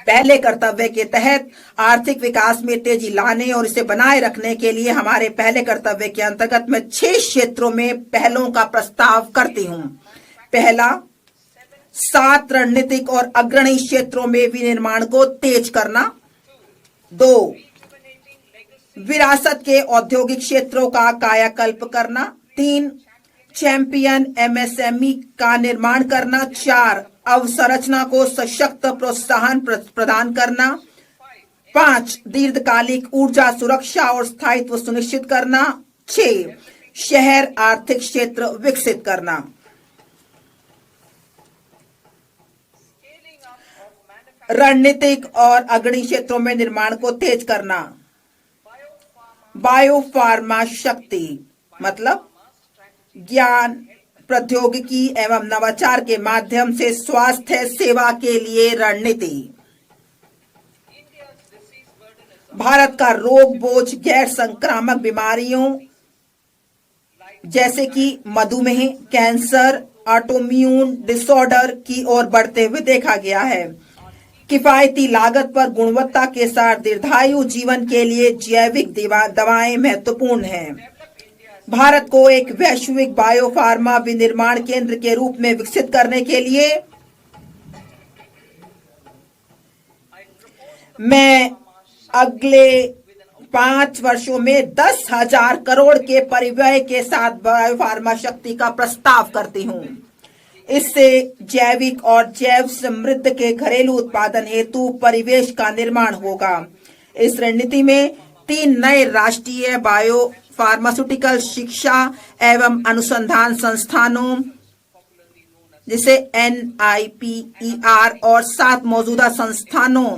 पहले कर्तव्य के तहत आर्थिक विकास में तेजी लाने और इसे बनाए रखने के लिए हमारे पहले कर्तव्य के अंतर्गत मैं 6 क्षेत्रों में पहलों का प्रस्ताव करती हूं। पहला, 7 रणनीतिक और अग्रणी क्षेत्रों में विनिर्माण को तेज करना। 2, विरासत के औद्योगिक क्षेत्रों का कायाकल्प करना। 3, चैंपियन एमएसएमई का निर्माण करना। 4, अवसंरचना को सशक्त प्रोत्साहन प्रदान करना। 5, दीर्घकालिक ऊर्जा सुरक्षा और स्थायित्व सुनिश्चित करना। 6, शहर आर्थिक क्षेत्र विकसित करना। रणनीतिक और अग्रणी क्षेत्रों में निर्माण को तेज करना। बायोफार्मा शक्ति मतलब ज्ञान, प्रौद्योगिकी एवं नवाचार के माध्यम से स्वास्थ्य सेवा के लिए रणनीति। भारत का रोग बोझ गैर संक्रामक बीमारियों जैसे कि मधुमेह, कैंसर, ऑटोइम्यून डिसऑर्डर की ओर बढ़ते हुए देखा गया है। किफायती लागत पर गुणवत्ता के साथ दीर्घायु जीवन के लिए जैविक दवाएं महत्वपूर्ण हैं। भारत को एक वैश्विक बायोफार्मा विनिर्माण केंद्र के रूप में विकसित करने के लिए मैं अगले 5 वर्षों में 10,000 करोड़ के परिव्यय के साथ बायोफार्मा शक्ति का प्रस्ताव करती हूं। इससे जैविक और जैव समृद्ध के घरेलू उत्पादन हेतु परिवेश का निर्माण होगा। इस रणनीति में 3 नए राष्ट्रीय बायो फार्मास्यूटिकल शिक्षा एवं अनुसंधान संस्थानों जिसे NIPER और 7 मौजूदा संस्थानों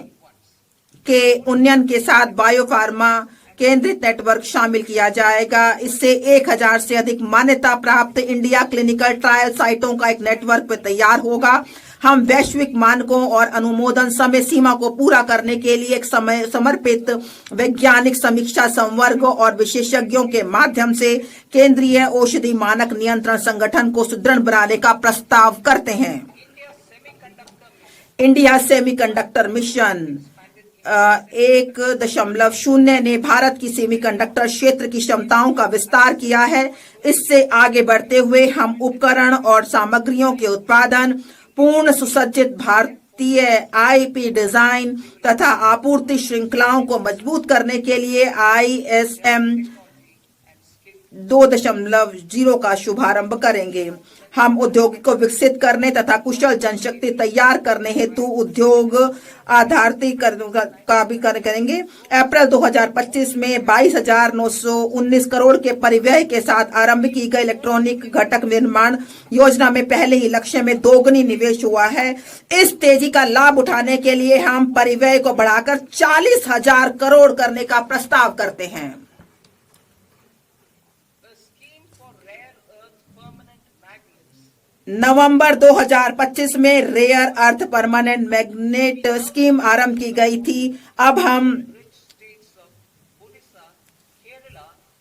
के उन्नयन के साथ बायोफार्मा केंद्रित नेटवर्क शामिल किया जाएगा। इससे 1000 से अधिक मान्यता प्राप्त इंडिया क्लिनिकल ट्रायल साइटों का एक नेटवर्क तैयार होगा। हम वैश्विक मानकों और अनुमोदन समय सीमा को पूरा करने के लिए एक समर्पित वैज्ञानिक समीक्षा संवर्ग और विशेषज्ञों के माध्यम से केंद्रीय औषधि मानक नियंत्रण संगठन को सुदृढ़ बनाने का प्रस्ताव करते हैं। इंडिया सेमीकंडक्टर मिशन 1.0 ने भारत की सेमीकंडक्टर क्षेत्र की क्षमताओं का विस्तार किया है। इससे आगे बढ़ते हुए हम उपकरण और सामग्रियों के उत्पादन, पूर्ण सुसज्जित भारतीय आईपी डिजाइन तथा आपूर्ति श्रृंखलाओं को मजबूत करने के लिए ISM 2.0 का शुभारंभ करेंगे। हम उद्योग को विकसित करने तथा कुशल जनशक्ति तैयार करने हेतु उद्योग आधारित का भी करेंगे। अप्रैल 2025 में 22,919 करोड़ के परिव्यय के साथ आरंभ की गई इलेक्ट्रॉनिक घटक निर्माण योजना में पहले ही लक्ष्य में दोगुनी निवेश हुआ है। इस तेजी का लाभ उठाने के लिए हम परिव्यय को बढ़ाकर 40,000 करोड़ करने का प्रस्ताव करते हैं। नवंबर 2025 में rare earth permanent magnet scheme आरंभ की गई थी। अब हम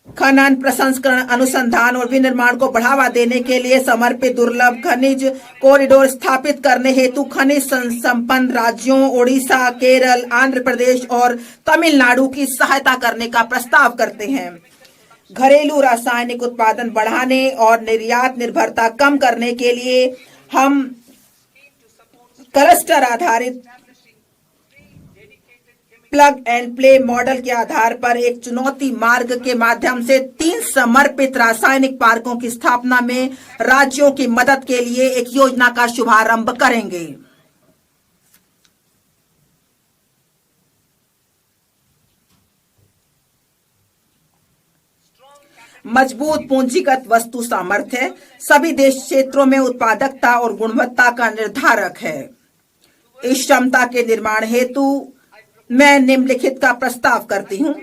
खनन, प्रसंस्करण, अनुसंधान और विनिर्माण को बढ़ावा देने के लिए समर्पित दुर्लभ खनिज कॉरिडोर स्थापित करने हेतु खनिज संपन्न राज्यों ओडिशा, केरल, आंध्र प्रदेश और तमिलनाडु की सहायता करने का प्रस्ताव करते हैं। घरेलू रासायनिक उत्पादन बढ़ाने और निर्यात निर्भरता कम करने के लिए हम क्लस्टर आधारित प्लग एंड प्ले मॉडल के आधार पर एक चुनौती मार्ग के माध्यम से 3 समर्पित रासायनिक पार्कों की स्थापना में राज्यों की मदद के लिए एक योजना का शुभारंभ करेंगे। मजबूत पूंजीगत वस्तु सामर्थ्य सभी देश क्षेत्रों में उत्पादकता और गुणवत्ता का निर्धारक है। इस क्षमता के निर्माण हेतु मैं निम्नलिखित का प्रस्ताव करती हूँ।